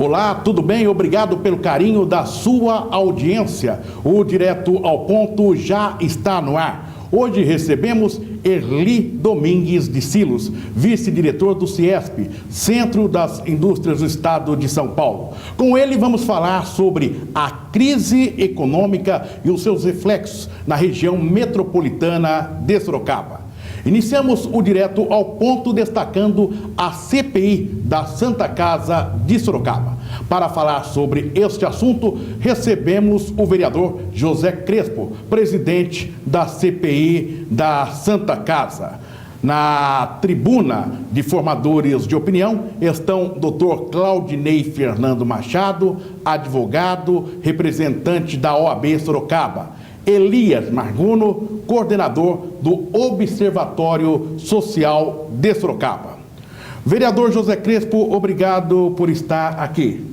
Olá, tudo bem? Obrigado pelo carinho da sua audiência. O Direto ao Ponto já está no ar. Hoje recebemos Erli Domingues de Silos, vice-diretor do CIESP, Centro das Indústrias do Estado de São Paulo. Com ele vamos falar sobre a crise econômica e os seus reflexos na região metropolitana de Sorocaba. Iniciamos o Direto ao Ponto destacando a CPI da Santa Casa de Sorocaba. Para falar sobre este assunto, recebemos o vereador José Crespo, presidente da CPI da Santa Casa. Na tribuna de formadores de opinião estão Dr. Claudinei Fernando Machado, advogado, representante da OAB Sorocaba. Elias Marguno, coordenador do Observatório Social de Sorocaba. Vereador José Crespo, obrigado por estar aqui.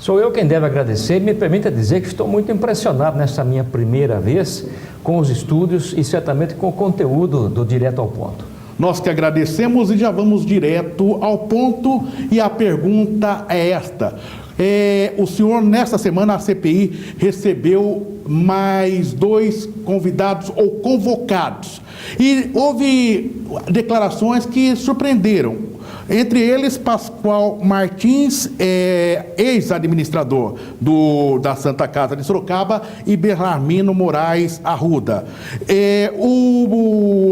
Sou eu quem deve agradecer. Me permita dizer que estou muito impressionado nessa minha primeira vez com os estúdios e certamente com o conteúdo do Direto ao Ponto. Nós que agradecemos e já vamos direto ao ponto, e a pergunta é esta. O senhor, nesta semana, a CPI recebeu mais 2 convidados ou convocados. E houve declarações que surpreenderam. Entre eles, Pascoal Martins, ex-administrador da Santa Casa de Sorocaba, e Belarmino Moraes Arruda.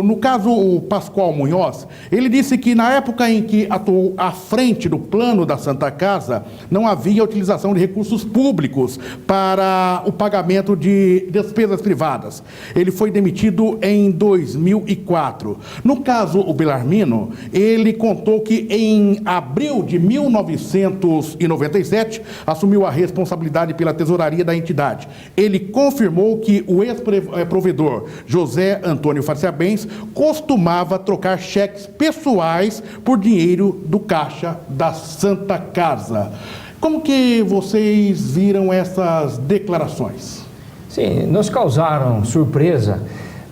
No caso, o Pascoal Munhoz, ele disse que na época em que atuou à frente do plano da Santa Casa, não havia utilização de recursos públicos para o pagamento de despesas privadas. Ele foi demitido em 2004. No caso, o Belarmino, ele contou que em abril de 1997, assumiu a responsabilidade pela tesouraria da entidade. Ele confirmou que o ex-provedor José Antônio Farciabens costumava trocar cheques pessoais por dinheiro do caixa da Santa Casa. Como que vocês viram essas declarações? Sim, nos causaram surpresa.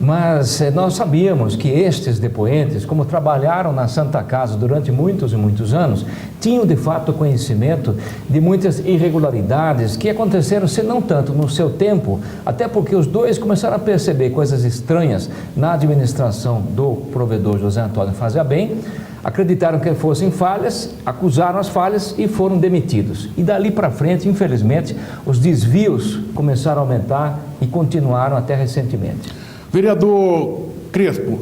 Mas nós sabíamos que estes depoentes, como trabalharam na Santa Casa durante muitos e muitos anos, tinham de fato conhecimento de muitas irregularidades que aconteceram, se não tanto no seu tempo, até porque os dois começaram a perceber coisas estranhas na administração do provedor José Antônio Farciabens, acreditaram que fossem falhas, acusaram as falhas e foram demitidos. E dali para frente, infelizmente, os desvios começaram a aumentar e continuaram até recentemente. Vereador Crespo,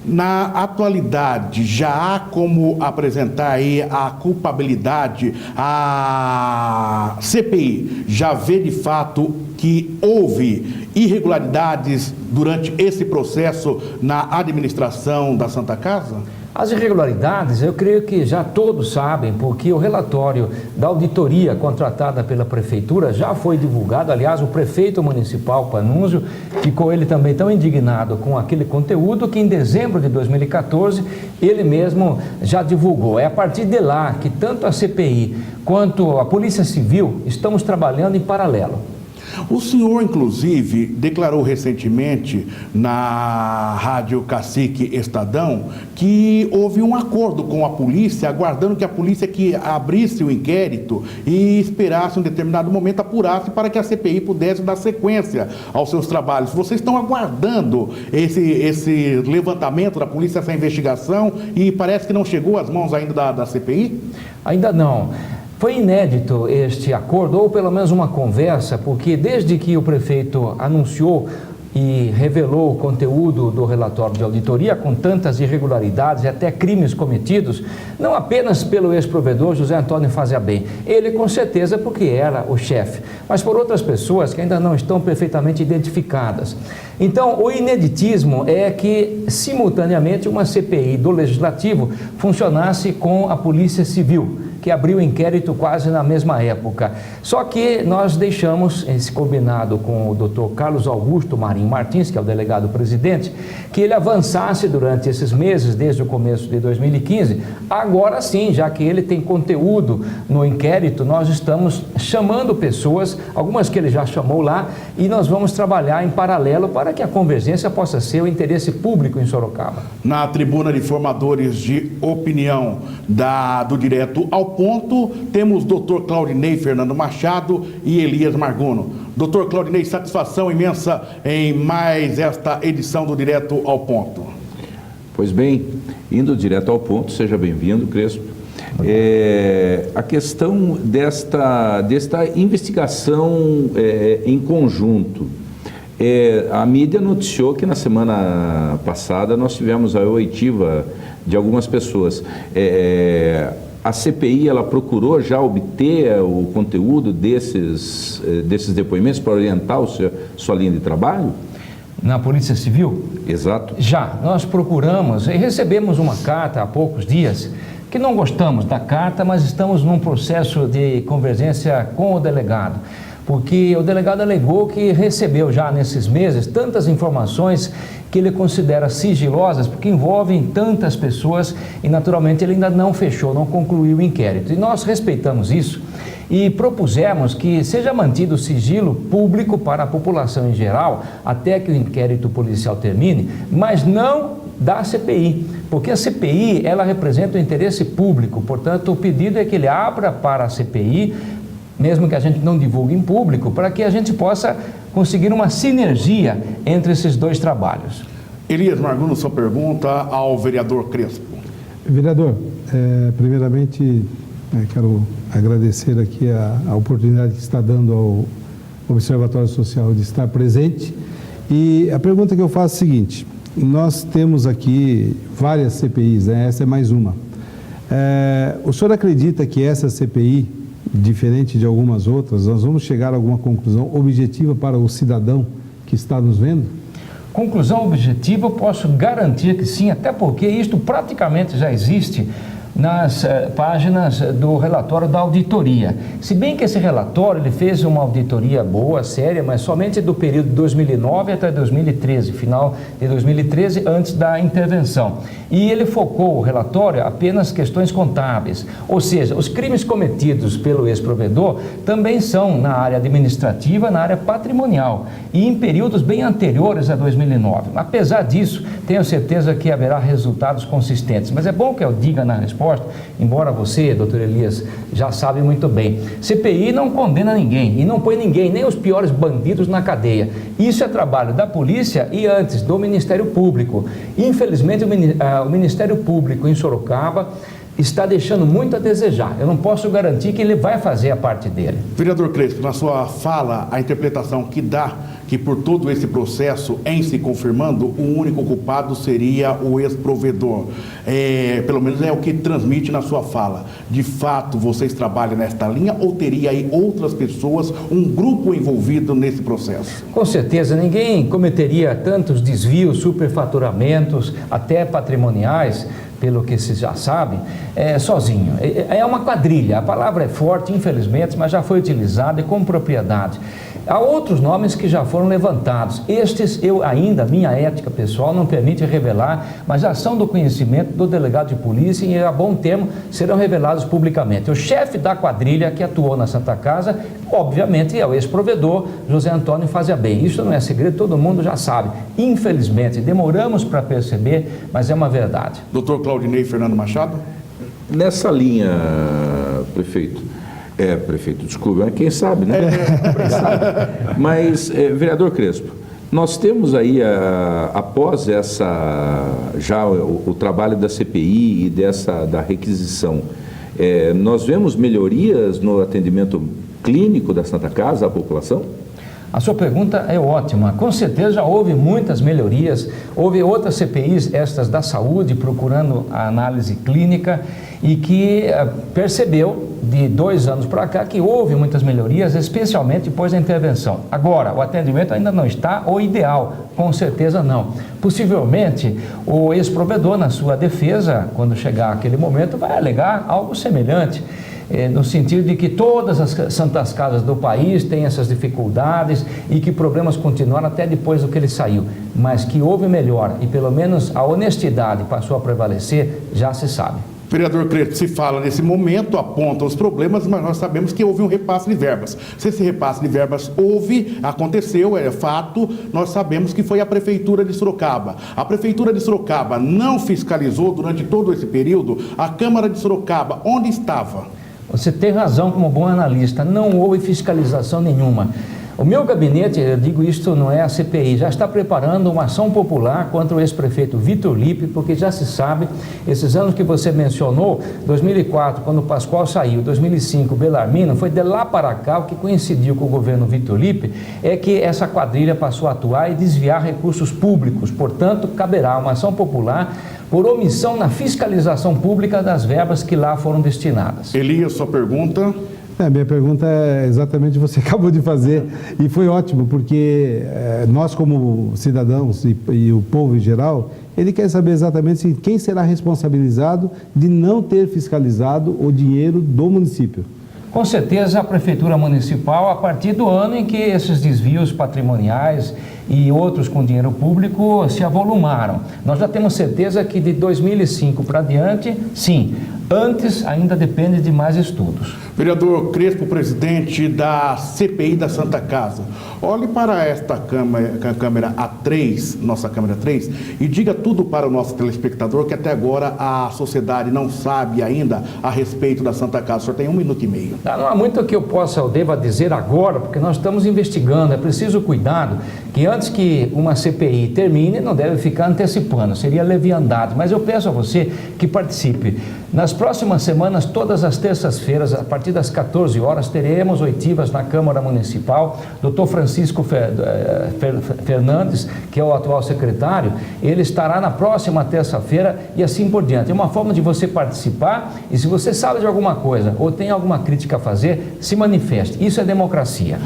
na atualidade, já há como apresentar aí a culpabilidade? A CPI já vê de fato que houve irregularidades durante esse processo na administração da Santa Casa? As irregularidades, eu creio que já todos sabem, porque o relatório da auditoria contratada pela Prefeitura já foi divulgado. Aliás, o prefeito municipal, Panunzio, ficou ele também tão indignado com aquele conteúdo que em dezembro de 2014 ele mesmo já divulgou. É a partir de lá que tanto a CPI quanto a Polícia Civil estamos trabalhando em paralelo. O senhor, inclusive, declarou recentemente na Rádio Cacique Estadão que houve um acordo com a polícia, aguardando que a polícia que abrisse o inquérito e esperasse um determinado momento, apurasse para que a CPI pudesse dar sequência aos seus trabalhos. Vocês estão aguardando esse levantamento da polícia, essa investigação, e parece que não chegou às mãos ainda da CPI? Ainda não. Foi inédito este acordo, ou pelo menos uma conversa, porque desde que o prefeito anunciou e revelou o conteúdo do relatório de auditoria com tantas irregularidades e até crimes cometidos, não apenas pelo ex-provedor José Antônio Farciabens, ele com certeza porque era o chefe, mas por outras pessoas que ainda não estão perfeitamente identificadas. Então, o ineditismo é que, simultaneamente, uma CPI do Legislativo funcionasse com a Polícia Civil, que abriu o inquérito quase na mesma época. Só que nós deixamos esse combinado com o Dr. Carlos Augusto Marinho Martins, que é o delegado-presidente, que ele avançasse durante esses meses, desde o começo de 2015. Agora sim, já que ele tem conteúdo no inquérito, nós estamos chamando pessoas, algumas que ele já chamou lá, e nós vamos trabalhar em paralelo para que a convergência possa ser o interesse público em Sorocaba. Na tribuna de formadores de opinião do Direto ao ponto, temos Dr. Claudinei Fernando Machado e Elias Margono. Dr. Claudinei, satisfação imensa em mais esta edição do Direto ao Ponto. Pois bem, indo direto ao ponto, seja bem-vindo, Crespo. A questão desta investigação em conjunto. A mídia noticiou que na semana passada nós tivemos a oitiva de algumas pessoas. A CPI, ela procurou já obter o conteúdo desses depoimentos para orientar sua linha de trabalho? Na Polícia Civil? Exato. Já, nós procuramos e recebemos uma carta há poucos dias que não gostamos da carta, mas estamos num processo de convergência com o delegado, porque o delegado alegou que recebeu já nesses meses tantas informações que ele considera sigilosas, porque envolvem tantas pessoas e naturalmente ele ainda não fechou, não concluiu o inquérito. E nós respeitamos isso e propusemos que seja mantido o sigilo público para a população em geral, até que o inquérito policial termine, mas não da CPI, porque a CPI, ela representa o interesse público, portanto, o pedido é que ele abra para a CPI, mesmo que a gente não divulgue em público, para que a gente possa conseguir uma sinergia entre esses dois trabalhos. Elias Margono, sua pergunta ao vereador Crespo. Vereador, primeiramente quero agradecer aqui a oportunidade que está dando ao Observatório Social de estar presente. E a pergunta que eu faço é a seguinte: nós temos aqui várias CPIs, né? Essa é mais uma. O senhor acredita que essa CPI, diferente de algumas outras, nós vamos chegar a alguma conclusão objetiva para o cidadão que está nos vendo? Conclusão objetiva, eu posso garantir que sim, até porque isto praticamente já existe nas páginas do relatório da auditoria. Se bem que esse relatório ele fez uma auditoria boa, séria, mas somente do período de 2009 até 2013, final de 2013, antes da intervenção. E ele focou o relatório apenas questões contábeis, ou seja, os crimes cometidos pelo ex-provedor também são na área administrativa, na área patrimonial e em períodos bem anteriores a 2009. Apesar disso, tenho certeza que haverá resultados consistentes, mas é bom que eu diga na resposta, embora você, doutor Elias, já sabe muito bem, CPI não condena ninguém e não põe ninguém, nem os piores bandidos na cadeia. Isso é trabalho da polícia e antes do Ministério Público. Infelizmente o Ministério Público em Sorocaba está deixando muito a desejar. Eu não posso garantir que ele vai fazer a parte dele. Vereador Crespo, na sua fala, a interpretação que dá que por todo esse processo, em se confirmando, o único culpado seria o ex-provedor. Pelo menos é o que transmite na sua fala. De fato, vocês trabalham nesta linha ou teria aí outras pessoas, um grupo envolvido nesse processo? Com certeza, ninguém cometeria tantos desvios, superfaturamentos, até patrimoniais, pelo que se já sabe, sozinho. É uma quadrilha, a palavra é forte, infelizmente, mas já foi utilizada e com propriedade. Há outros nomes que já foram levantados. Estes, minha ética pessoal não permite revelar, mas já são do conhecimento do delegado de polícia e, a bom termo, serão revelados publicamente. O chefe da quadrilha que atuou na Santa Casa, obviamente, é o ex-provedor José Antônio Faziabem. Isso não é segredo, todo mundo já sabe. Infelizmente, demoramos para perceber, mas é uma verdade. Doutor Claudinei Fernando Machado? Nessa linha, prefeito, desculpa, quem sabe, né? Mas, vereador Crespo, nós temos aí, após o trabalho da CPI e da requisição, nós vemos melhorias no atendimento clínico da Santa Casa à população? A sua pergunta é ótima. Com certeza já houve muitas melhorias, houve outras CPIs, estas da saúde, procurando a análise clínica e que percebeu de 2 anos para cá que houve muitas melhorias, especialmente depois da intervenção. Agora, o atendimento ainda não está o ideal, com certeza não. Possivelmente, o ex-provedor, na sua defesa, quando chegar aquele momento, vai alegar algo semelhante. No sentido de que todas as santas casas do país têm essas dificuldades e que problemas continuaram até depois do que ele saiu, mas que houve melhor e pelo menos a honestidade passou a prevalecer, já se sabe. Vereador Crespo, se fala nesse momento, aponta os problemas, mas nós sabemos que houve um repasse de verbas. Se esse repasse de verbas aconteceu, é fato, nós sabemos que foi a Prefeitura de Sorocaba. A Prefeitura de Sorocaba não fiscalizou durante todo esse período a Câmara de Sorocaba. Onde estava? Você tem razão como bom analista, não houve fiscalização nenhuma. O meu gabinete, eu digo isto, não é a CPI, já está preparando uma ação popular contra o ex-prefeito Vitor Lippe, porque já se sabe, esses anos que você mencionou, 2004, quando o Pascoal saiu, 2005, o Bellarmino, foi de lá para cá, o que coincidiu com o governo Vitor Lippe, é que essa quadrilha passou a atuar e desviar recursos públicos, portanto, caberá uma ação popular por omissão na fiscalização pública das verbas que lá foram destinadas. Elias, sua pergunta? A minha pergunta é exatamente o que você acabou de fazer e foi ótimo, porque nós como cidadãos e o povo em geral, ele quer saber exatamente quem será responsabilizado de não ter fiscalizado o dinheiro do município. Com certeza a Prefeitura Municipal, a partir do ano em que esses desvios patrimoniais e outros com dinheiro público se avolumaram. Nós já temos certeza que de 2005 para diante, sim. Antes, ainda depende de mais estudos. Vereador Crespo, presidente da CPI da Santa Casa, olhe para esta câmera A3, nossa câmera 3, e diga tudo para o nosso telespectador, que até agora a sociedade não sabe ainda a respeito da Santa Casa. O senhor tem 1 minuto e meio. Não há muito que eu possa ou deva dizer agora, porque nós estamos investigando. É preciso cuidado que antes que uma CPI termine, não deve ficar antecipando, seria leviandade. Mas eu peço a você que participe. Nas próximas semanas, todas as terças-feiras, a partir das 14 horas, teremos oitivas na Câmara Municipal. Dr. Francisco Fernandes, que é o atual secretário, ele estará na próxima terça-feira e assim por diante. É uma forma de você participar e se você sabe de alguma coisa ou tem alguma crítica a fazer, se manifeste. Isso é democracia.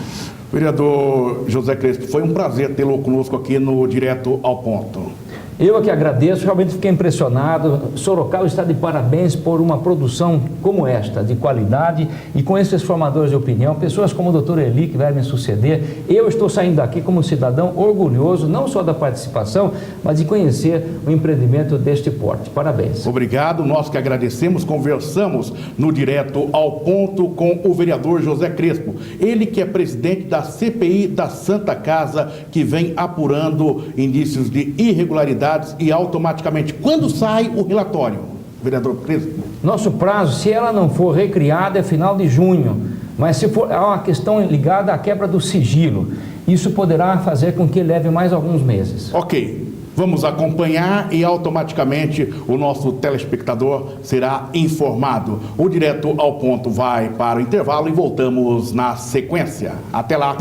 Vereador José Crespo, foi um prazer tê-lo conosco aqui no Direto ao Ponto. Eu que agradeço, realmente fiquei impressionado. Sorocaba está de parabéns por uma produção como esta, de qualidade, e com esses formadores de opinião, pessoas como o Dr. Eli, que vai me suceder. Eu estou saindo daqui como cidadão orgulhoso, não só da participação, mas de conhecer o empreendimento deste porte. Parabéns. Obrigado, nós que agradecemos. Conversamos no Direto ao Ponto com o vereador José Crespo, ele que é presidente da CPI da Santa Casa, que vem apurando indícios de irregularidade e automaticamente, quando sai o relatório, vereador Crespo? Nosso prazo, se ela não for recriada, é final de junho, mas se for há uma questão ligada à quebra do sigilo, isso poderá fazer com que leve mais alguns meses. Ok, vamos acompanhar e automaticamente o nosso telespectador será informado. O Direto ao Ponto vai para o intervalo e voltamos na sequência. Até lá.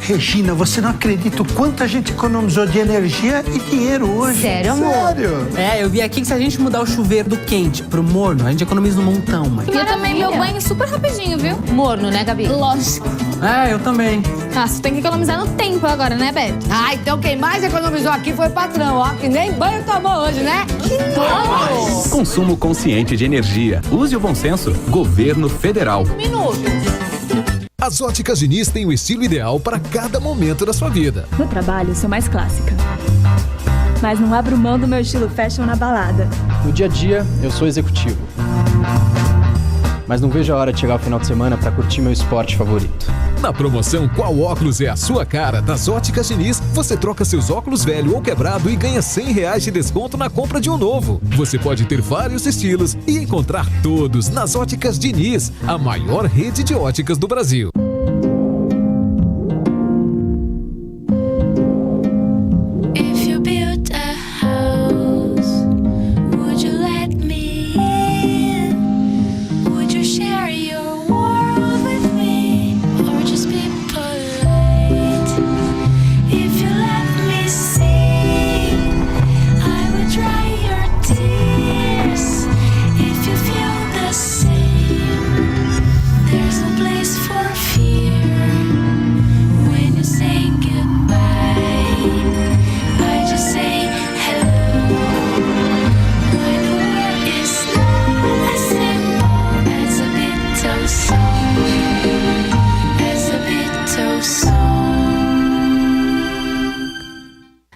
Regina, você não acredita o quanto a gente economizou de energia e dinheiro hoje. Sério, amor? Sério? Eu vi aqui que se a gente mudar o chuveiro do quente pro morno, a gente economiza um montão, mãe. Eu também, meu banho super rapidinho, viu? Morno, né, Gabi? Lógico. Eu também. Você tem que economizar no tempo agora, né, Beth? Então quem mais economizou aqui foi o patrão, ó, que nem banho tomou hoje, né? Que nojo! Consumo consciente de energia. Use o bom senso. Governo Federal. Um minuto. As óticas Diniz têm o estilo ideal para cada momento da sua vida. No trabalho, sou mais clássica. Mas não abro mão do meu estilo fashion na balada. No dia a dia, eu sou executivo. Mas não vejo a hora de chegar ao final de semana para curtir meu esporte favorito. Na promoção Qual Óculos é a Sua Cara das Óticas Diniz, você troca seus óculos velho ou quebrado e ganha R$100 de desconto na compra de um novo. Você pode ter vários estilos e encontrar todos nas Óticas Diniz, a maior rede de óticas do Brasil.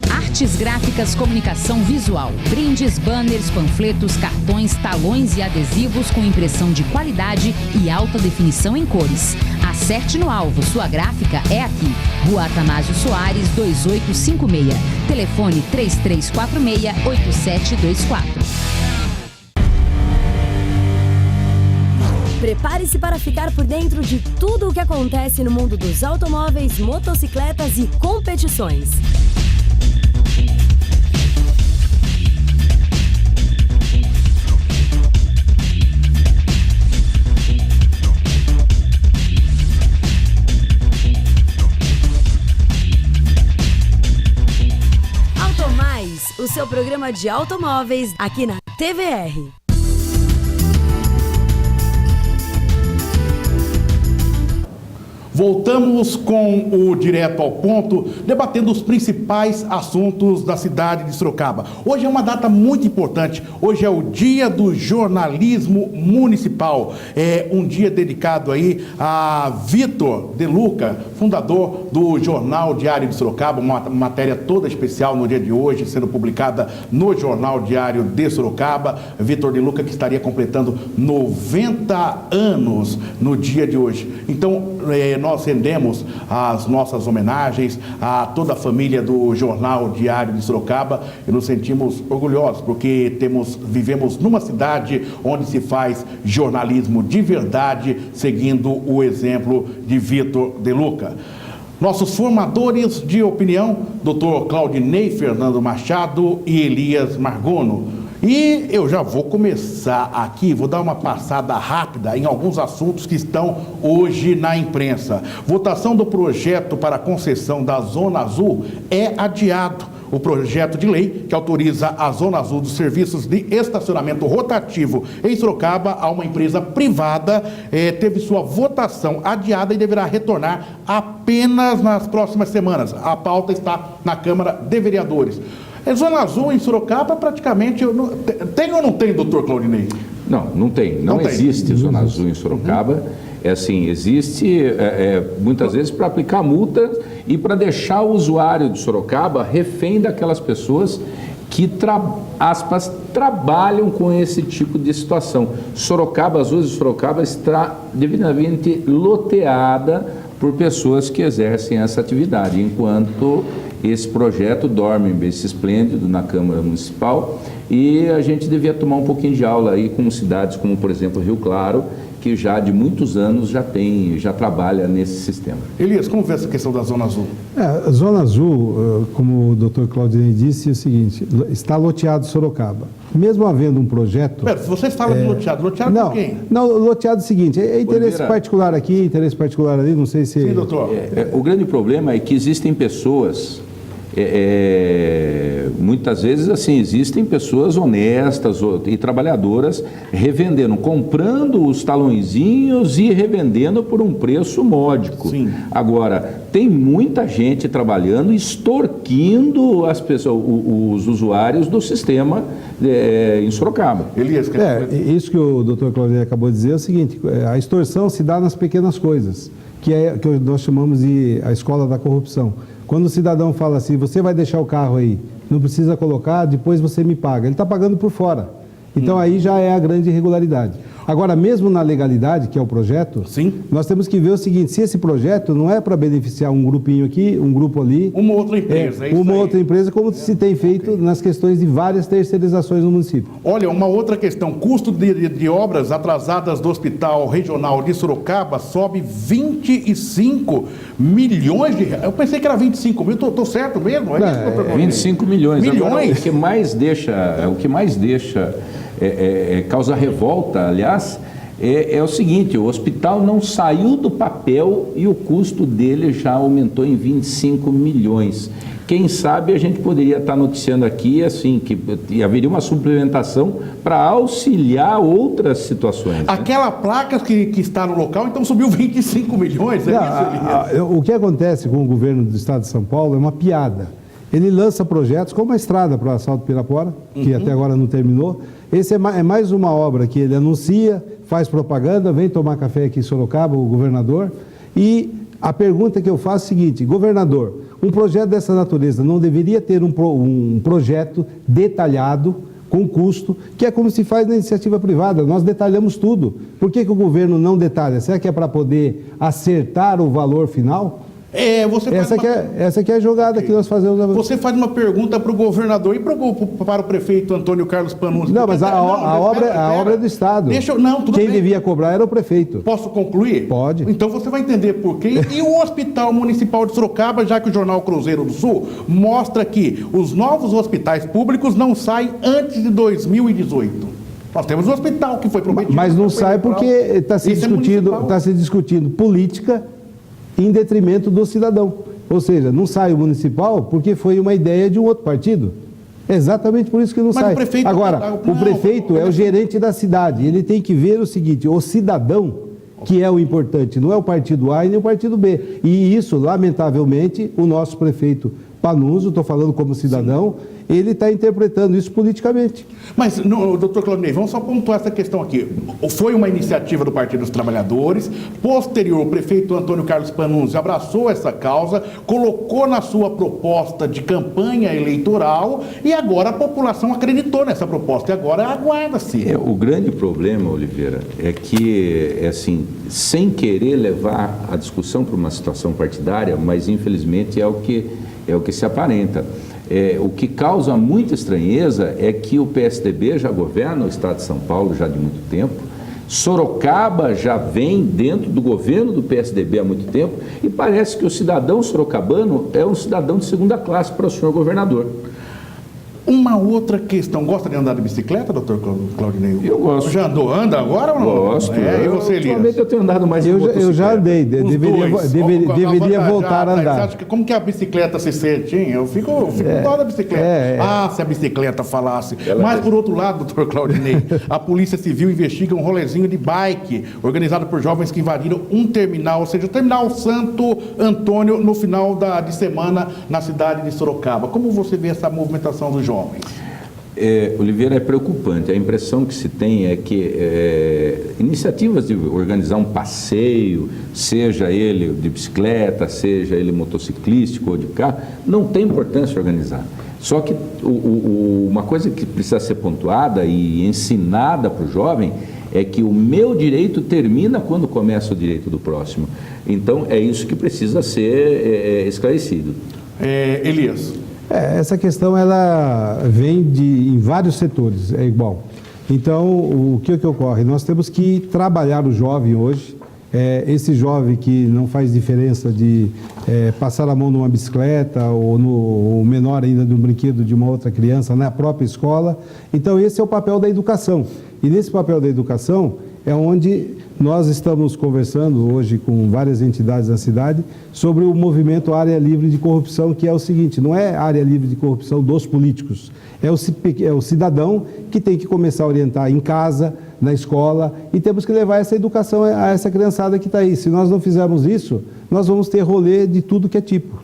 Artes gráficas, comunicação visual, brindes, banners, panfletos, cartões, talões e adesivos com impressão de qualidade e alta definição em cores. A Acerte no alvo, sua gráfica é aqui. Rua Atanásio Soares, 2856. Telefone 3346-8724. Prepare-se para ficar por dentro de tudo o que acontece no mundo dos automóveis, motocicletas e competições. Automais, o seu programa de automóveis aqui na TVR. Voltamos com o Direto ao Ponto, debatendo os principais assuntos da cidade de Sorocaba. Hoje é uma data muito importante, hoje é o Dia do Jornalismo Municipal. É um dia dedicado aí a Vitor De Luca, fundador do Jornal Diário de Sorocaba, uma matéria toda especial no dia de hoje, sendo publicada no Jornal Diário de Sorocaba. Vitor De Luca, que estaria completando 90 anos no dia de hoje. Então, nós rendemos as nossas homenagens a toda a família do Jornal Diário de Sorocaba e nos sentimos orgulhosos porque vivemos numa cidade onde se faz jornalismo de verdade, seguindo o exemplo de Vitor De Luca. Nossos formadores de opinião, Dr. Claudinei Fernando Machado e Elias Margono. E eu já vou começar aqui, vou dar uma passada rápida em alguns assuntos que estão hoje na imprensa. Votação do projeto para a concessão da Zona Azul é adiado. O projeto de lei que autoriza a Zona Azul dos serviços de estacionamento rotativo em Sorocaba a uma empresa privada teve sua votação adiada e deverá retornar apenas nas próximas semanas. A pauta está na Câmara de Vereadores. Zona Azul em Sorocaba, praticamente, tem ou não tem, doutor Claudinei? Não tem. Não existe Zona Azul em Sorocaba. É assim, existe muitas vezes para aplicar multa e para deixar o usuário de Sorocaba refém daquelas pessoas que, aspas, trabalham com esse tipo de situação. Sorocaba, as ruas de Sorocaba está devidamente loteada por pessoas que exercem essa atividade, enquanto esse projeto dorme em berço esplêndido na Câmara Municipal, e a gente devia tomar um pouquinho de aula aí com cidades como, por exemplo, Rio Claro, que já de muitos anos já trabalha nesse sistema. Elias, como vê essa questão da Zona Azul? A Zona Azul, como o doutor Claudinei disse, é o seguinte, está loteado Sorocaba. Mesmo havendo um projeto... Você fala de loteado por quem? Não, loteado é o seguinte, é interesse particular aqui, interesse particular ali, não sei se... Sim, doutor. O grande problema é que existem pessoas... muitas vezes assim, existem pessoas honestas e trabalhadoras revendendo, comprando os talõezinhos e revendendo por um preço módico. Sim. Agora, tem muita gente trabalhando, extorquindo as pessoas, os usuários do sistema em Sorocaba. Elias, isso que o doutor Claudinei acabou de dizer é o seguinte, a extorsão se dá nas pequenas coisas, que nós chamamos de a escola da corrupção. Quando o cidadão fala assim, você vai deixar o carro aí, não precisa colocar, depois você me paga. Ele está pagando por fora. Então aí já é a grande irregularidade. Agora, mesmo na legalidade, que é o projeto, sim, nós temos que ver o seguinte, se esse projeto não é para beneficiar um grupinho aqui, um grupo ali... Uma outra empresa, outra empresa, como se tem feito nas questões de várias terceirizações no município. Olha, uma outra questão, custo de obras atrasadas do Hospital Regional de Sorocaba sobe 25 milhões de reais. Eu pensei que era 25 mil, estou certo mesmo? 25 milhões. Agora, o que mais deixa causa revolta, aliás, é o seguinte, o hospital não saiu do papel e o custo dele já aumentou em 25 milhões. Quem sabe a gente poderia estar noticiando aqui assim, que haveria uma suplementação para auxiliar outras situações. Aquela placa que está no local, então subiu 25 milhões? O que acontece com o governo do estado de São Paulo é uma piada. Ele lança projetos como a estrada para o asfalto Pirapora, que até agora não terminou. Esse é mais uma obra que ele anuncia, faz propaganda, vem tomar café aqui em Sorocaba, o governador. E a pergunta que eu faço é a seguinte, governador, um projeto dessa natureza não deveria ter um projeto detalhado, com custo, que é como se faz na iniciativa privada. Nós detalhamos tudo. Por que o governo não detalha? Será que é para poder acertar o valor final? Essa que é a jogada que nós fazemos. Você faz uma pergunta para o governador e para o prefeito Antônio Carlos Panunzio. Não, mas a obra é do Estado. Quem devia cobrar era o prefeito. Posso concluir? Pode. Então você vai entender por quê. E o Hospital Municipal de Sorocaba, já que o jornal Cruzeiro do Sul mostra que os novos hospitais públicos não saem antes de 2018. Nós temos um hospital que foi prometido. Mas não sai porque está se discutindo política em detrimento do cidadão. Ou seja, não sai o municipal porque foi uma ideia de um outro partido. É exatamente por isso que não sai. Agora, o prefeito é o gerente da cidade. Ele tem que ver o seguinte, o cidadão, que é o importante, não é o partido A e nem o partido B. E isso, lamentavelmente, o nosso prefeito Panunzio, estou falando como cidadão, ele está interpretando isso politicamente. Mas, doutor Claudinei, vamos só pontuar essa questão aqui. Foi uma iniciativa do Partido dos Trabalhadores, posterior, o prefeito Antônio Carlos Panunzio abraçou essa causa, colocou na sua proposta de campanha eleitoral e agora a população acreditou nessa proposta e agora aguarda-se. O grande problema, Oliveira, é que, assim, sem querer levar a discussão para uma situação partidária, mas infelizmente é o que se aparenta. O que causa muita estranheza é que o PSDB já governa o estado de São Paulo já de muito tempo, Sorocaba já vem dentro do governo do PSDB há muito tempo e parece que o cidadão sorocabano é um cidadão de segunda classe para o senhor governador. Uma outra questão, gosta de andar de bicicleta, doutor Claudinei? Eu gosto. Já anda agora ou não? Gosto. E você, Elias? Ultimamente eu tenho andado mais de motocicleta. Eu já andei, deveria voltar a andar. Como que a bicicleta se sente, hein? Eu fico dó da bicicleta. Se a bicicleta falasse. Mas, por outro lado, doutor Claudinei, a Polícia Civil investiga um rolezinho de bike organizado por jovens que invadiram um terminal, ou seja, o terminal Santo Antônio, no final de semana, na cidade de Sorocaba. Como você vê essa movimentação dos jovens? Oliveira, é preocupante. A impressão que se tem é que iniciativas de organizar um passeio, seja ele de bicicleta, seja ele motociclístico ou de carro, não tem importância organizar. Só que uma coisa que precisa ser pontuada e ensinada para o jovem é que o meu direito termina quando começa o direito do próximo. Então, é isso que precisa ser esclarecido. Elias. Essa questão ela vem em vários setores, é igual. Então, o que ocorre? Nós temos que trabalhar o jovem hoje, esse jovem que não faz diferença de passar a mão numa bicicleta ou menor ainda de um brinquedo de uma outra criança na própria escola. Então, esse é o papel da educação. E nesse papel da educação é onde nós estamos conversando hoje com várias entidades da cidade sobre o movimento Área Livre de Corrupção, que é o seguinte, não é área livre de corrupção dos políticos, é o cidadão que tem que começar a orientar em casa, na escola, e temos que levar essa educação a essa criançada que está aí. Se nós não fizermos isso, nós vamos ter rolê de tudo que é tipo.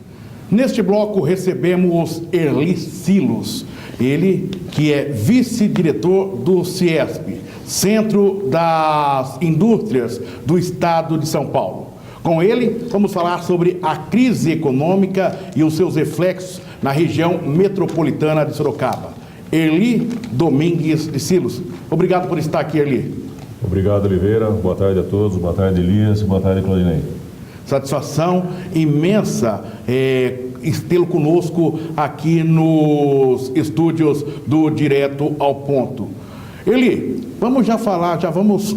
Neste bloco recebemos Erli Silos, ele que é vice-diretor do CIESP, Centro das Indústrias do Estado de São Paulo. Com ele, vamos falar sobre a crise econômica e os seus reflexos na região metropolitana de Sorocaba. Erli Domingues de Silos. Obrigado por estar aqui, Erli. Obrigado, Oliveira. Boa tarde a todos. Boa tarde, Elias. Boa tarde, Claudinei. Satisfação imensa tê-lo conosco aqui nos estúdios do Direto ao Ponto. Erli, vamos já falar, vamos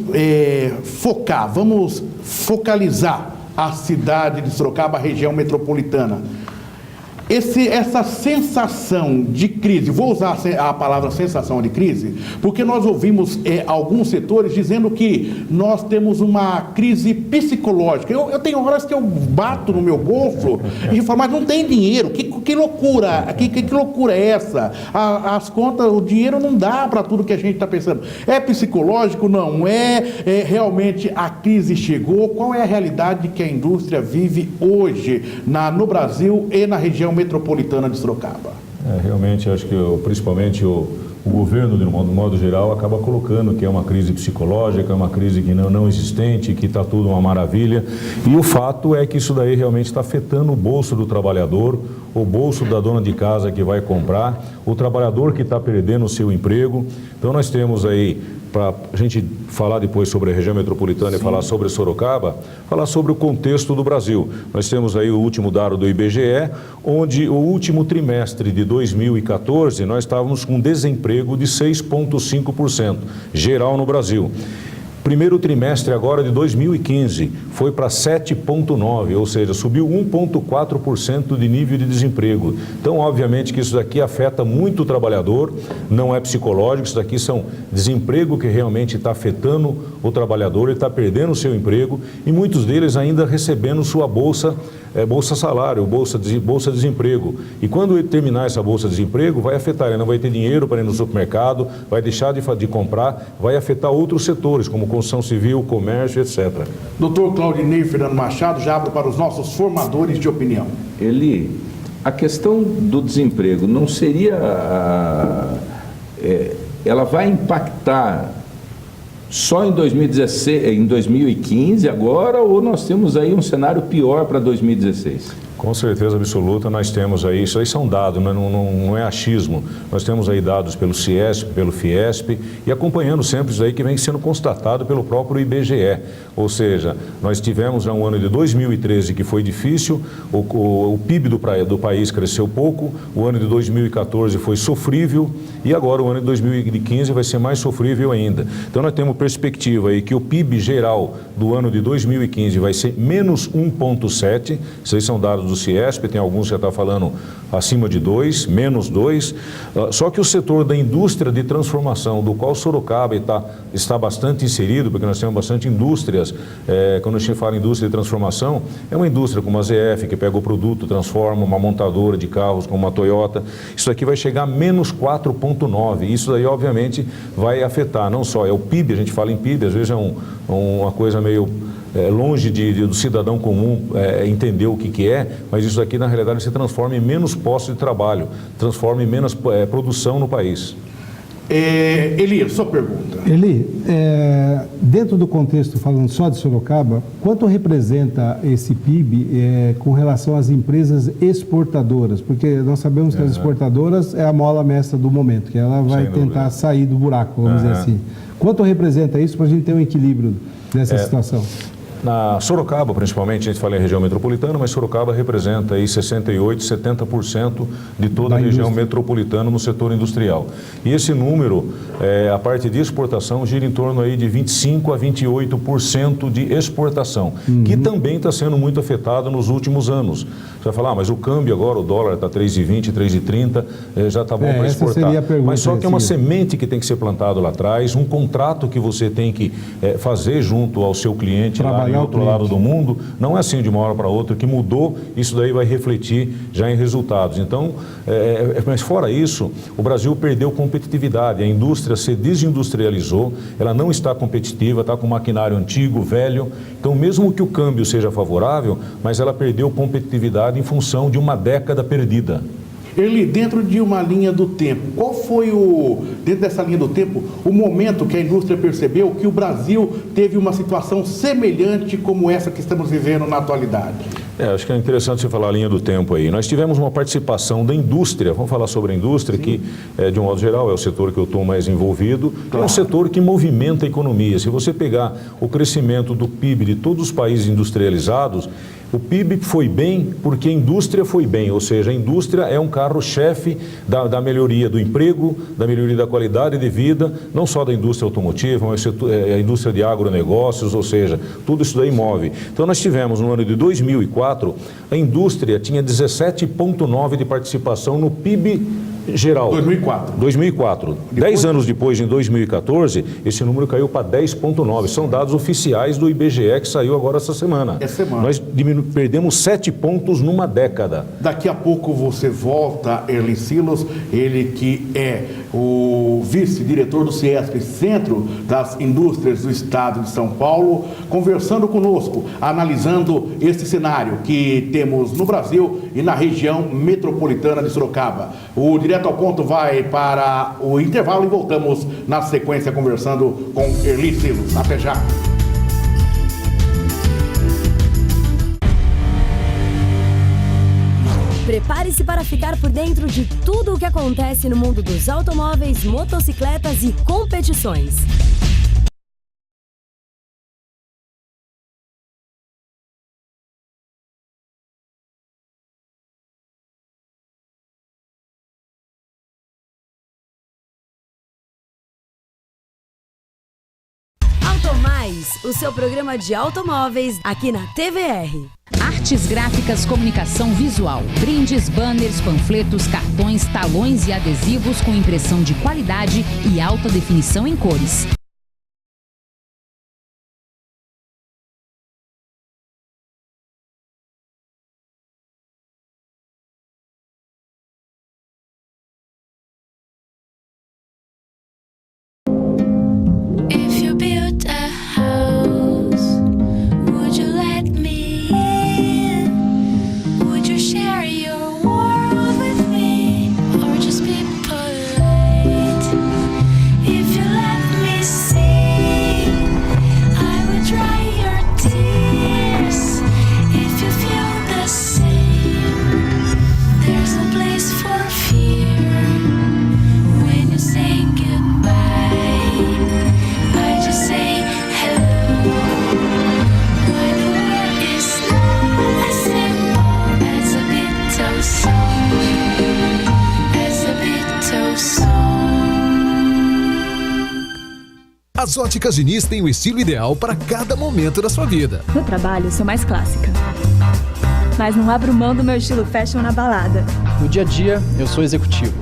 focalizar a cidade de Sorocaba, a região metropolitana. Essa sensação de crise, vou usar a palavra sensação de crise, porque nós ouvimos alguns setores dizendo que nós temos uma crise psicológica. Eu tenho horas que eu bato no meu bolso e falo, mas não tem dinheiro, que loucura, que loucura é essa? As contas, o dinheiro não dá para tudo que a gente está pensando. É psicológico? Não é? Realmente a crise chegou? Qual é a realidade que a indústria vive hoje no Brasil e na região metropolitana de Sorocaba? Realmente, acho que principalmente o o governo, de modo geral, acaba colocando que é uma crise psicológica, é uma crise que não existente, que está tudo uma maravilha. E o fato é que isso daí realmente está afetando o bolso do trabalhador, o bolso da dona de casa que vai comprar, o trabalhador que está perdendo o seu emprego. Então nós temos aí, para a gente falar depois sobre a região metropolitana e falar sobre Sorocaba, falar sobre o contexto do Brasil. Nós temos aí o último dado do IBGE, onde o último trimestre de 2014 nós estávamos com desemprego de 6,5% geral no Brasil. Primeiro trimestre agora de 2015 foi para 7,9%, ou seja, subiu 1,4% de nível de desemprego. Então, obviamente que isso daqui afeta muito o trabalhador, não é psicológico, isso daqui são desemprego que realmente está afetando o trabalhador, ele está perdendo o seu emprego e muitos deles ainda recebendo sua bolsa salário, bolsa desemprego. E quando ele terminar essa bolsa desemprego, vai afetar, ele não vai ter dinheiro para ir no supermercado, vai deixar de comprar, vai afetar outros setores, como construção civil, comércio, etc. Doutor Claudinei Fernando Machado, já abro para os nossos formadores de opinião. A questão do desemprego não seria... ela vai impactar só em 2015 agora, ou nós temos aí um cenário pior para 2016? Com certeza absoluta, nós temos aí, isso aí são dados, não é achismo, nós temos aí dados pelo CIESP, pelo FIESP e acompanhando sempre isso aí que vem sendo constatado pelo próprio IBGE, ou seja, nós tivemos um ano de 2013 que foi difícil, o PIB do país cresceu pouco, o ano de 2014 foi sofrível e agora o ano de 2015 vai ser mais sofrível ainda. Então nós temos perspectiva aí que o PIB geral do ano de 2015 vai ser menos 1,7%, isso aí são dados do CIESP, tem alguns que já estão falando acima de 2, menos 2, só que o setor da indústria de transformação, do qual Sorocaba está bastante inserido, porque nós temos bastante indústrias, quando a gente fala em indústria de transformação, é uma indústria como a ZF, que pega o produto, transforma, uma montadora de carros como a Toyota, isso aqui vai chegar a menos 4,9%, isso daí obviamente vai afetar, não só é o PIB, a gente fala em PIB, às vezes é uma coisa meio... longe do cidadão comum entender o que é, mas isso aqui na realidade se transforma em menos postos de trabalho, transforma em menos produção no país. Eli, sua pergunta. Eli, dentro do contexto, falando só de Sorocaba, quanto representa esse PIB com relação às empresas exportadoras? Porque nós sabemos que as exportadoras é a mola mestra do momento, que ela vai tentar sair do buraco, vamos dizer assim. Quanto representa isso para a gente ter um equilíbrio nessa situação? Na Sorocaba, principalmente, a gente fala em região metropolitana, mas Sorocaba representa aí 68%, 70% de toda a região metropolitana no setor industrial. E esse número, a parte de exportação, gira em torno aí de 25% a 28% de exportação, que também está sendo muito afetado nos últimos anos. Você vai falar, mas o câmbio agora, o dólar está 3,20, 3,30, já está bom para exportar. Mas só que é uma semente que tem que ser plantada lá atrás, um contrato que você tem que fazer junto ao seu cliente lá em outro lado do mundo, não é assim de uma hora para outra que mudou, isso daí vai refletir já em resultados. Então, mas fora isso, o Brasil perdeu competitividade, a indústria se desindustrializou, ela não está competitiva, está com maquinário antigo, velho, então mesmo que o câmbio seja favorável, mas ela perdeu competitividade em função de uma década perdida. Eli, dentro de uma linha do tempo, qual foi dentro dessa linha do tempo, o momento que a indústria percebeu que o Brasil teve uma situação semelhante como essa que estamos vivendo na atualidade? Acho que é interessante você falar a linha do tempo aí. Nós tivemos uma participação da indústria, vamos falar sobre a indústria, que de um modo geral é o setor que eu estou mais envolvido, é um setor que movimenta a economia. Se você pegar o crescimento do PIB de todos os países industrializados, o PIB foi bem porque a indústria foi bem, ou seja, a indústria é um carro-chefe da melhoria do emprego, da melhoria da qualidade de vida, não só da indústria automotiva, mas a indústria de agronegócios, ou seja, tudo isso daí move. Então nós tivemos no ano de 2004, a indústria tinha 17,9% de participação no PIB geral. 2004. 10 anos depois, em 2014, esse número caiu para 10,9%. São dados oficiais do IBGE que saiu agora essa semana. Nós perdemos 7 pontos numa década. Daqui a pouco você volta, Erli Silos, ele que é o vice-diretor do CIESP, Centro das Indústrias do Estado de São Paulo, conversando conosco, analisando este cenário que temos no Brasil e na região metropolitana de Sorocaba. O Direto ao Ponto vai para o intervalo e voltamos na sequência conversando com Erli Silos. Até já! Prepare-se para ficar por dentro de tudo o que acontece no mundo dos automóveis, motocicletas e competições. Automais, o seu programa de automóveis aqui na TVR. Artes gráficas, comunicação visual, brindes, banners, panfletos, cartões, talões e adesivos com impressão de qualidade e alta definição em cores. As óticas Diniz têm o estilo ideal para cada momento da sua vida. No trabalho, sou mais clássica. Mas não abro mão do meu estilo fashion na balada. No dia a dia, eu sou executivo.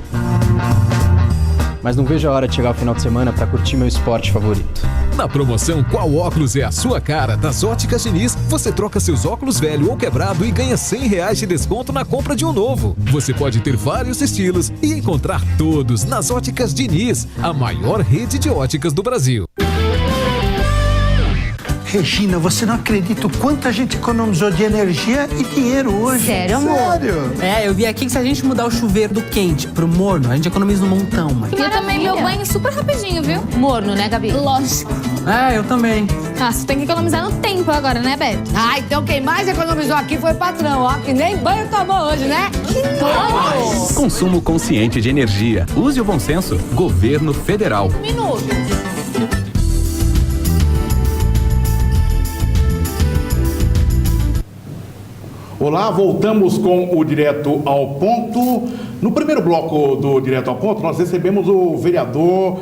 Mas não vejo a hora de chegar o final de semana para curtir meu esporte favorito. Na promoção Qual Óculos é a Sua Cara das Óticas Diniz, você troca seus óculos velho ou quebrado e ganha R$100 de desconto na compra de um novo. Você pode ter vários estilos e encontrar todos nas Óticas Diniz, a maior rede de óticas do Brasil. Regina, você não acredita o quanto a gente economizou de energia e dinheiro hoje. Sério, amor? Sério? É, eu vi aqui que se a gente mudar o chuveiro do quente pro morno, a gente economiza um montão, mãe. Eu também, meu banho super rapidinho, viu? Morno, né, Gabi? Lógico. É, eu também. Ah, você tem que economizar no tempo agora, né, Beto? Ah, então quem mais economizou aqui foi o patrão, ó. Que nem banho tomou hoje, né? Consumo consciente de energia. Use o bom senso. Governo Federal. Minuto. Olá, voltamos com o Direto ao Ponto. No primeiro bloco do Direto ao Ponto, nós recebemos o vereador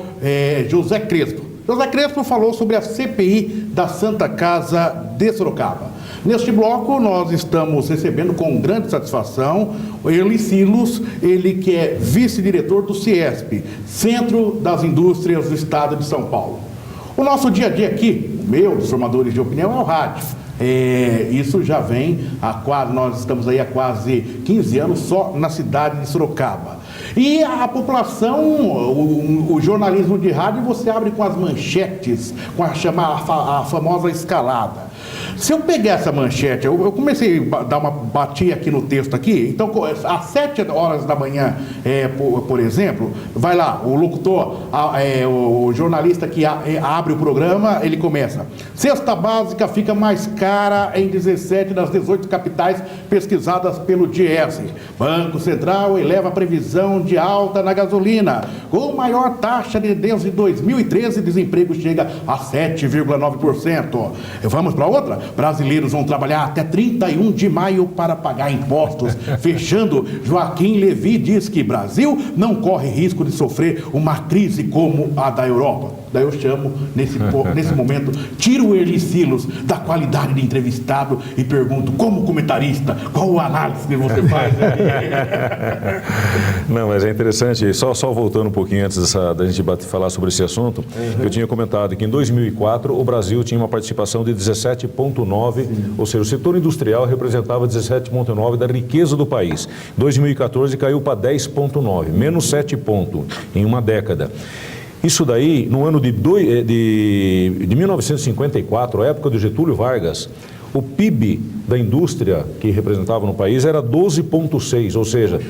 José Crespo. José Crespo falou sobre a CPI da Santa Casa de Sorocaba. Neste bloco, nós estamos recebendo com grande satisfação o Erli Silos, ele que é vice-diretor do CIESP, Centro das Indústrias do Estado de São Paulo. O nosso dia a dia aqui, o meu, dos formadores de opinião, é o rádio. Isso já vem nós estamos aí há quase 15 anos só na cidade de Sorocaba. E a população, o jornalismo de rádio, você abre com as manchetes, com a famosa escalada. Se eu pegar essa manchete, eu comecei a dar batia aqui no texto aqui, então às 7 horas da manhã, por exemplo, vai lá, o locutor, o jornalista que abre o programa, ele começa: cesta básica fica mais cara em 17 das 18 capitais pesquisadas pelo Diese. Banco Central eleva a previsão de alta na gasolina. Com maior taxa desde 2013, desemprego chega a 7,9%. Vamos para outra? Brasileiros vão trabalhar até 31 de maio para pagar impostos. Fechando, Joaquim Levy diz que Brasil não corre risco de sofrer uma crise como a da Europa. Daí eu chamo, nesse momento, tiro o Erli Silos da qualidade de entrevistado e pergunto, como comentarista, qual a análise que você faz? Não, mas é interessante, só voltando um pouquinho antes da gente falar sobre esse assunto, eu tinha comentado que em 2004 o Brasil tinha uma participação de 17,9%, ou seja, o setor industrial representava 17,9% da riqueza do país. Em 2014 caiu para 10,9%, menos 7 pontos em uma década. Isso daí, no ano de 1954, a época do Getúlio Vargas, o PIB da indústria que representava no país era 12,6%, ou seja,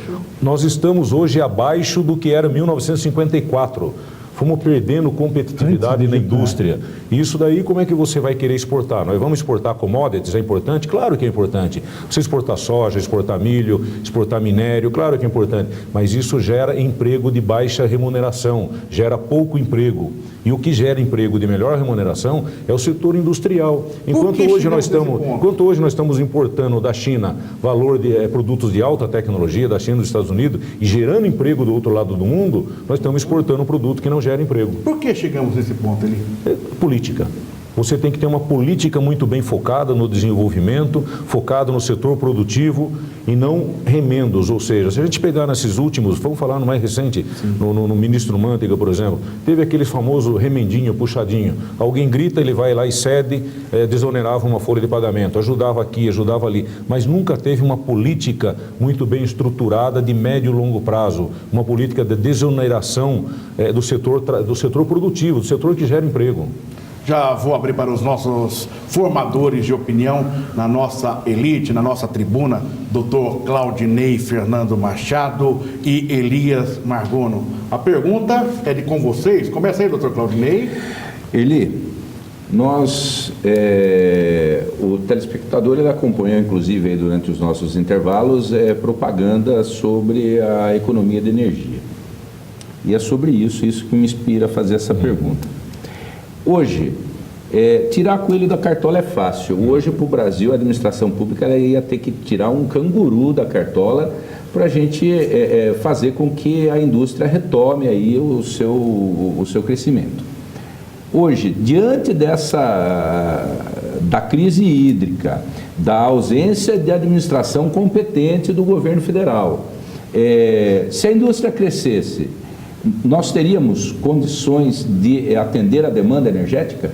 nós estamos hoje abaixo do que era 1954. Fomos perdendo competitividade na indústria. E isso daí, como é que você vai querer exportar? Nós vamos exportar commodities, é importante? Claro que é importante. Você exportar soja, exportar milho, exportar minério, claro que é importante. Mas isso gera emprego de baixa remuneração, gera pouco emprego. E o que gera emprego de melhor remuneração é o setor industrial. Enquanto hoje nós estamos importando da China valor de produtos de alta tecnologia, da China e dos Estados Unidos, e gerando emprego do outro lado do mundo, nós estamos exportando um produto que não gera emprego. Por que chegamos nesse ponto ali? Política. Você tem que ter uma política muito bem focada no desenvolvimento, focada no setor produtivo e não remendos. Ou seja, se a gente pegar nesses últimos, vamos falar no mais recente, no ministro Manteiga, por exemplo, teve aquele famoso remendinho, puxadinho. Alguém grita, ele vai lá e cede, desonerava uma folha de pagamento, ajudava aqui, ajudava ali, mas nunca teve uma política muito bem estruturada de médio e longo prazo, uma política de desoneração do setor produtivo, do setor que gera emprego. Já vou abrir para os nossos formadores de opinião na nossa elite, na nossa tribuna, Dr. Claudinei Fernando Machado e Elias Margono. A pergunta é com vocês. Começa aí, Dr. Claudinei. Eli, o telespectador ele acompanhou, inclusive, aí, durante os nossos intervalos, propaganda sobre a economia de energia. E é sobre isso que me inspira a fazer essa pergunta. Hoje, tirar coelho da cartola é fácil. Hoje, para o Brasil, a administração pública ela ia ter que tirar um canguru da cartola para a gente fazer com que a indústria retome aí o seu crescimento. Hoje, diante da crise hídrica, da ausência de administração competente do governo federal, se a indústria crescesse, nós teríamos condições de atender a demanda energética?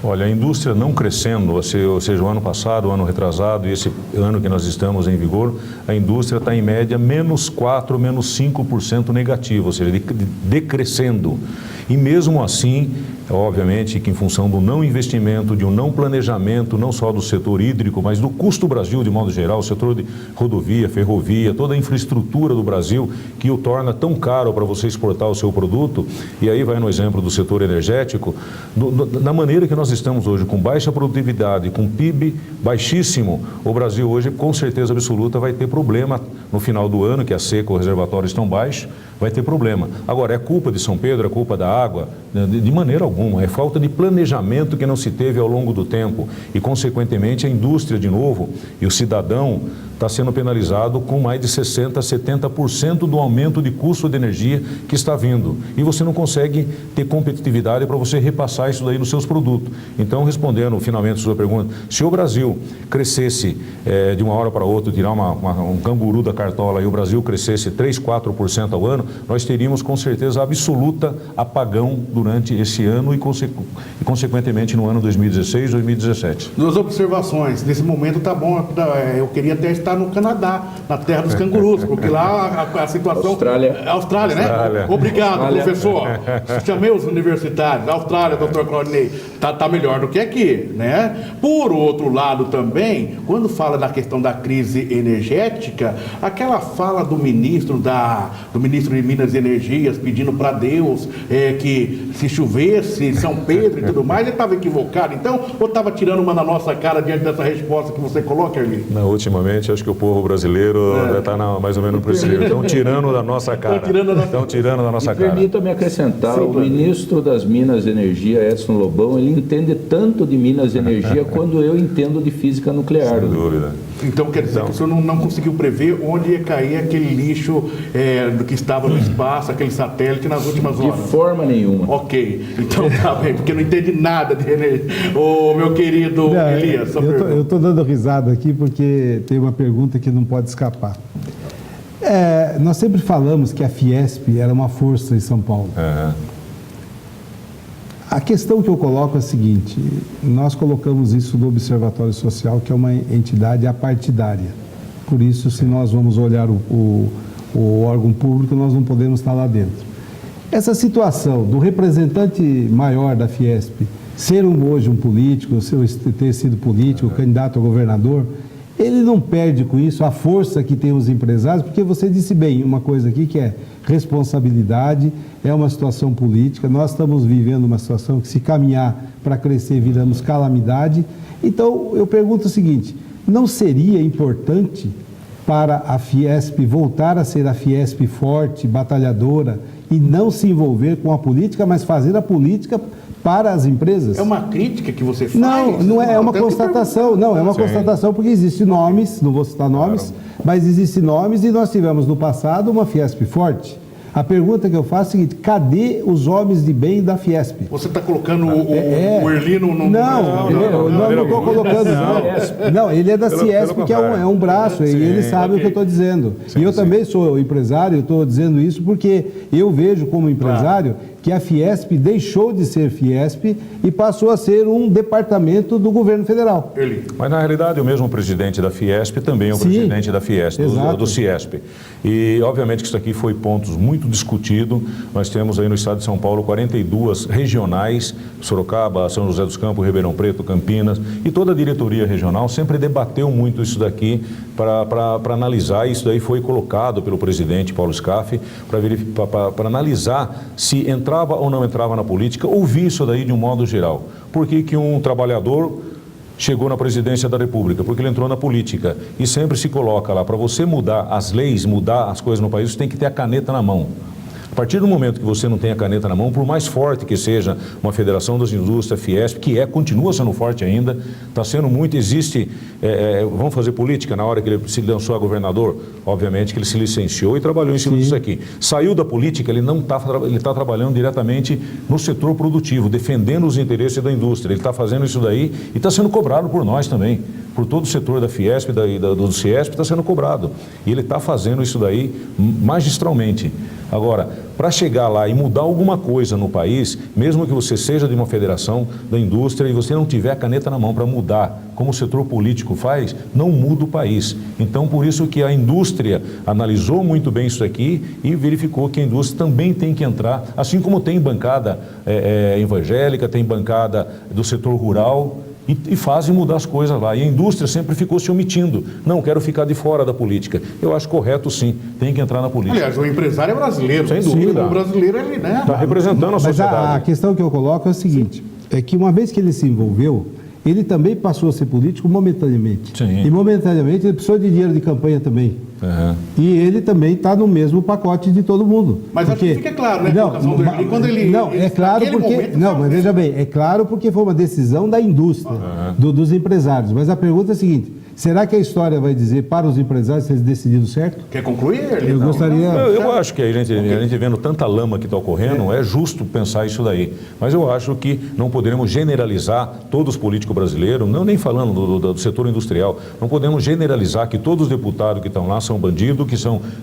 Olha, a indústria não crescendo, ou seja, o ano passado, o ano retrasado e esse ano que nós estamos em vigor, a indústria está em média menos 4%, menos 5% negativo, ou seja, decrescendo. E mesmo assim, obviamente que em função do não investimento, de um não planejamento, não só do setor hídrico, mas do custo do Brasil de modo geral, o setor de rodovia, ferrovia, toda a infraestrutura do Brasil que o torna tão caro para você exportar o seu produto, e aí vai no exemplo do setor energético, da maneira que nós estamos hoje, com baixa produtividade, com PIB baixíssimo, o Brasil hoje, com certeza absoluta, vai ter problema no final do ano, que a seca, os reservatórios estão baixos, vai ter problema. Agora, é culpa de São Pedro, é culpa da água? De maneira alguma. É falta de planejamento que não se teve ao longo do tempo. E, consequentemente, a indústria, de novo, e o cidadão está sendo penalizado com mais de 60%, 70% do aumento de custo de energia que está vindo. E você não consegue ter competitividade para você repassar isso daí nos seus produtos. Então, respondendo finalmente a sua pergunta, se o Brasil crescesse de uma hora para outra, tirar um canguru da cartola e o Brasil crescesse 3%, 4% ao ano, nós teríamos com certeza absoluta apagão durante esse ano e consequentemente no ano 2016, 2017. Duas observações. Nesse momento tá bom, eu queria até estar no Canadá, na terra dos cangurus, porque lá a situação... Austrália, né? Austrália. Obrigado, professor. Chamei os universitários. Austrália, doutor Claudinei, tá melhor do que aqui, né? Por outro lado também, quando fala da questão da crise energética, aquela fala do ministro de Minas e Energias pedindo para Deus que se chovesse em São Pedro e tudo mais, ele estava equivocado, então, ou estava tirando uma na nossa cara diante dessa resposta que você coloca, Erli? Não, ultimamente, acho que o povo brasileiro está mais ou menos por esse nível. Estão tirando da nossa cara. Estão tirando da nossa cara. Permita-me acrescentar, o ministro das Minas e Energia, Edson Lobão, ele entende tanto de Minas de Energia quando eu entendo de física nuclear. Sem dúvida. Então quer dizer que o senhor não conseguiu prever onde ia cair aquele lixo do que estava no espaço, aquele satélite nas últimas horas? De forma nenhuma. Ok, então tá bem, porque eu não entendi nada de energia. Ô, meu querido Elias, eu estou dando risada aqui porque tem uma pergunta que não pode escapar. Nós sempre falamos que a Fiesp era uma força em São Paulo. A questão que eu coloco é a seguinte: nós colocamos isso no Observatório Social, que é uma entidade apartidária. Por isso, se nós vamos olhar o órgão público, nós não podemos estar lá dentro. Essa situação do representante maior da Fiesp ser hoje um político, ter sido político, candidato a governador, ele não perde com isso a força que tem os empresários, porque você disse bem uma coisa aqui que é responsabilidade, é uma situação política, nós estamos vivendo uma situação que, se caminhar para crescer, viramos calamidade. Então, eu pergunto o seguinte: não seria importante para a Fiesp voltar a ser a Fiesp forte, batalhadora, e não se envolver com a política, mas fazer a política para as empresas? É uma crítica que você faz? Não é uma constatação. Não, é uma constatação porque existem nomes, não vou citar nomes, mas existem nomes e nós tivemos no passado uma Fiesp forte. A pergunta que eu faço é a seguinte: cadê os homens de bem da Fiesp? Você está colocando o Erli no... Não estou colocando. Não, ele é da Ciesp, que é um braço, e ele sabe o que eu estou dizendo. E eu também sou empresário, eu estou dizendo isso porque eu vejo como empresário que a Fiesp deixou de ser Fiesp e passou a ser um departamento do governo federal. Mas, na realidade, o mesmo presidente da Fiesp também é o presidente da Fiesp, do Ciesp. E, obviamente, que isso aqui foi pontos muito discutido. Nós temos aí no estado de São Paulo 42 regionais, Sorocaba, São José dos Campos, Ribeirão Preto, Campinas, e toda a diretoria regional sempre debateu muito isso daqui para analisar. Isso daí foi colocado pelo presidente Paulo Scaff para analisar se entrava ou não entrava na política, ouvir isso daí de um modo geral. Por que um trabalhador chegou na presidência da República? Porque ele entrou na política. E sempre se coloca lá, para você mudar as leis, mudar as coisas no país, você tem que ter a caneta na mão. A partir do momento que você não tem a caneta na mão, por mais forte que seja uma Federação das Indústrias, Fiesp, que continua sendo forte ainda, está sendo muito, existe, vamos fazer política, na hora que ele se lançou a governador, obviamente que ele se licenciou e trabalhou em cima disso aqui. Saiu da política, ele está trabalhando diretamente no setor produtivo, defendendo os interesses da indústria. Ele está fazendo isso daí e está sendo cobrado por nós também, por todo o setor da Fiesp, do Ciesp, está sendo cobrado. E ele está fazendo isso daí magistralmente. Agora, para chegar lá e mudar alguma coisa no país, mesmo que você seja de uma federação da indústria e você não tiver a caneta na mão para mudar, como o setor político faz, não muda o país. Então, por isso que a indústria analisou muito bem isso aqui e verificou que a indústria também tem que entrar, assim como tem bancada evangélica, tem bancada do setor rural, e fazem mudar as coisas lá. E a indústria sempre ficou se omitindo. Não, quero ficar de fora da política. Eu acho correto, sim, tem que entrar na política. Aliás, o empresário é brasileiro. Sem dúvida. O brasileiro, ele, né? Está representando a sociedade. Mas a questão que eu coloco é o seguinte, é que uma vez que ele se envolveu, ele também passou a ser político momentaneamente. Sim. E momentaneamente ele precisou de dinheiro de campanha também. E ele também está no mesmo pacote de todo mundo. Mas porque... aqui fica claro, né? Mas veja bem, é claro porque foi uma decisão da indústria, dos empresários. Mas a pergunta é a seguinte: será que a história vai dizer para os empresários se eles decidiram certo? Quer concluir? Eu gostaria... Eu acho que a gente vendo tanta lama que está ocorrendo, é justo pensar isso daí. Mas eu acho que não poderemos generalizar todos os políticos brasileiros, não nem falando do setor industrial, não podemos generalizar que todos os deputados que estão lá são bandidos, que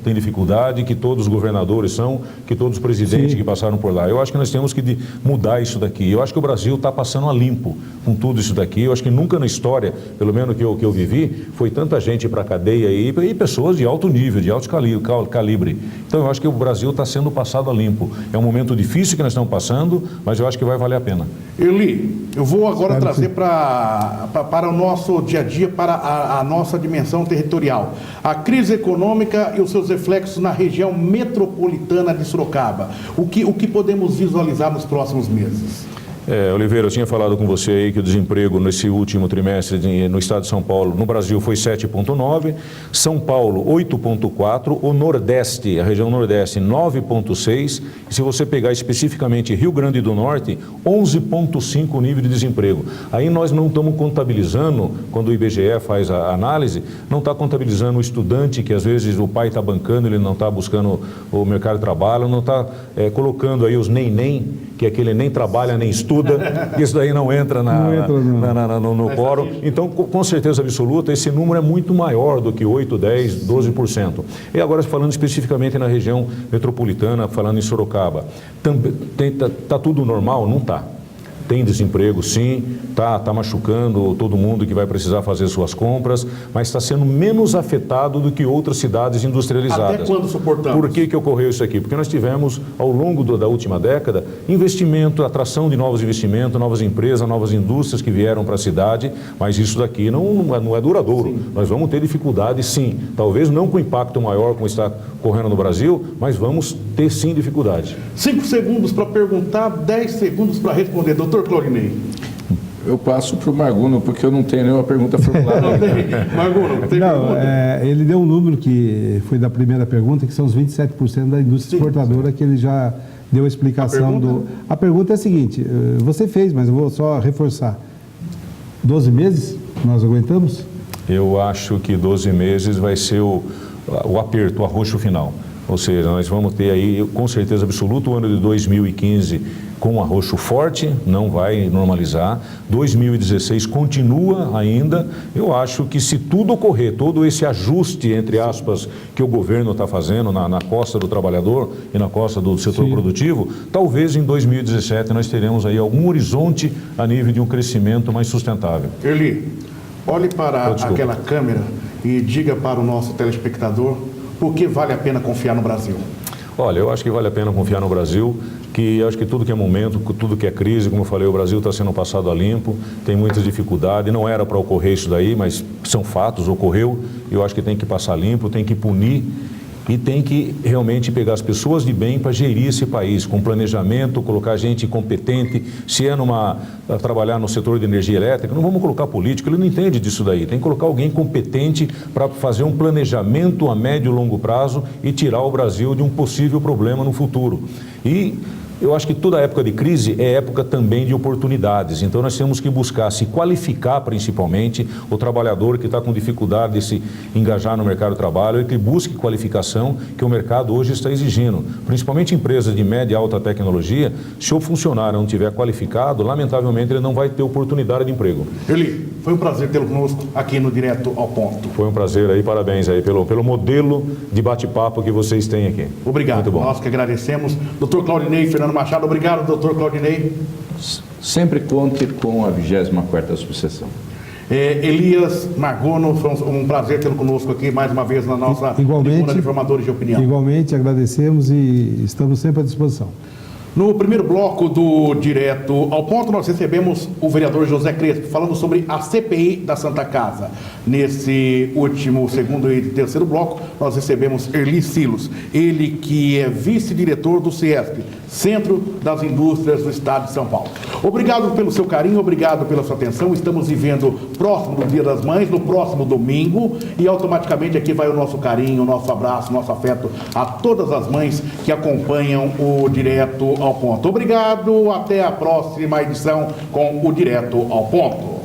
têm dificuldade, que todos os governadores são, que todos os presidentes que passaram por lá. Eu acho que nós temos que mudar isso daqui. Eu acho que o Brasil está passando a limpo com tudo isso daqui. Eu acho que nunca na história, pelo menos que eu vivi, foi tanta gente para a cadeia e pessoas de alto nível, de alto calibre. Então eu acho que o Brasil está sendo passado a limpo. É um momento difícil que nós estamos passando, mas eu acho que vai valer a pena. Eli, eu vou agora trazer para o nosso dia a dia, para a nossa dimensão territorial. A crise econômica e os seus reflexos na região metropolitana de Sorocaba. O que podemos visualizar nos próximos meses? Oliveira, eu tinha falado com você aí que o desemprego nesse último trimestre no estado de São Paulo, no Brasil, foi 7,9%, São Paulo 8,4%, o Nordeste, a região Nordeste, 9,6%, e se você pegar especificamente Rio Grande do Norte, 11,5% o nível de desemprego. Aí nós não estamos contabilizando, quando o IBGE faz a análise, não está contabilizando o estudante, que às vezes o pai está bancando, ele não está buscando o mercado de trabalho, não está colocando aí os nem, que é aquele nem trabalha nem estuda, isso daí não entra no quórum. Então, com certeza absoluta, esse número é muito maior do que 8, 10, 12%. E agora, falando especificamente na região metropolitana, falando em Sorocaba, está tudo normal? Não está. Tem desemprego, sim, está machucando todo mundo que vai precisar fazer suas compras, mas está sendo menos afetado do que outras cidades industrializadas. Até quando suportamos? Por que ocorreu isso aqui? Porque nós tivemos, ao longo da última década, investimento, atração de novos investimentos, novas empresas, novas indústrias que vieram para a cidade, mas isso daqui não é duradouro. Sim. Nós vamos ter dificuldade, sim. Talvez não com impacto maior como está ocorrendo no Brasil, mas vamos ter, sim, dificuldade. 5 segundos para perguntar, 10 segundos para responder. Doutor Claudinei. Eu passo para o Marguno, porque eu não tenho nenhuma pergunta formulada. Marguno, tem pergunta? Ele deu um número que foi da primeira pergunta, que são os 27% da indústria exportadora, que ele já deu a explicação A pergunta é a seguinte, você fez, mas eu vou só reforçar. 12 meses nós aguentamos? Eu acho que 12 meses vai ser o aperto, o arroxo final. Ou seja, nós vamos ter aí, com certeza absoluta, o ano de 2015 com um arroxo forte, não vai normalizar. 2016 continua ainda. Eu acho que se tudo ocorrer, todo esse ajuste, entre aspas, que o governo está fazendo na costa do trabalhador e na costa do setor produtivo, talvez em 2017 nós teremos aí algum horizonte a nível de um crescimento mais sustentável. Erli, olhe para aquela câmera e diga para o nosso telespectador por que vale a pena confiar no Brasil. Olha, eu acho que vale a pena confiar no Brasil, que eu acho que tudo que é momento, tudo que é crise, como eu falei, o Brasil está sendo passado a limpo, tem muitas dificuldades, não era para ocorrer isso daí, mas são fatos, ocorreu, eu acho que tem que passar limpo, tem que punir e tem que realmente pegar as pessoas de bem para gerir esse país, com planejamento, colocar gente competente. Se é trabalhar no setor de energia elétrica, não vamos colocar político, ele não entende disso daí. Tem que colocar alguém competente para fazer um planejamento a médio e longo prazo e tirar o Brasil de um possível problema no futuro. E eu acho que toda época de crise é época também de oportunidades, então nós temos que buscar se qualificar, principalmente o trabalhador que está com dificuldade de se engajar no mercado de trabalho, e que busque qualificação que o mercado hoje está exigindo, principalmente empresas de média e alta tecnologia. Se o funcionário não estiver qualificado, lamentavelmente ele não vai ter oportunidade de emprego. Erli, foi um prazer tê-lo conosco aqui no Direto ao Ponto. Foi um prazer aí, parabéns aí pelo modelo de bate-papo que vocês têm aqui. Obrigado, muito bom. Nós que agradecemos. Doutor Claudinei Fernando Machado, obrigado, doutor Claudinei. Sempre conte com a 24ª subseção. Elias Margono, foi um prazer tê-lo conosco aqui mais uma vez na nossa tribuna de formadores de opinião. Igualmente, agradecemos e estamos sempre à disposição. No primeiro bloco do Direto ao Ponto, nós recebemos o vereador José Crespo, falando sobre a CPI da Santa Casa. Nesse último, segundo e terceiro bloco, nós recebemos Erli Silos, ele que é vice-diretor do CIESP, Centro das Indústrias do Estado de São Paulo. Obrigado pelo seu carinho, obrigado pela sua atenção. Estamos vivendo próximo do Dia das Mães, no próximo domingo, e automaticamente aqui vai o nosso carinho, o nosso abraço, o nosso afeto a todas as mães que acompanham o Direto ao Ponto. Obrigado, até a próxima edição com o Direto ao Ponto.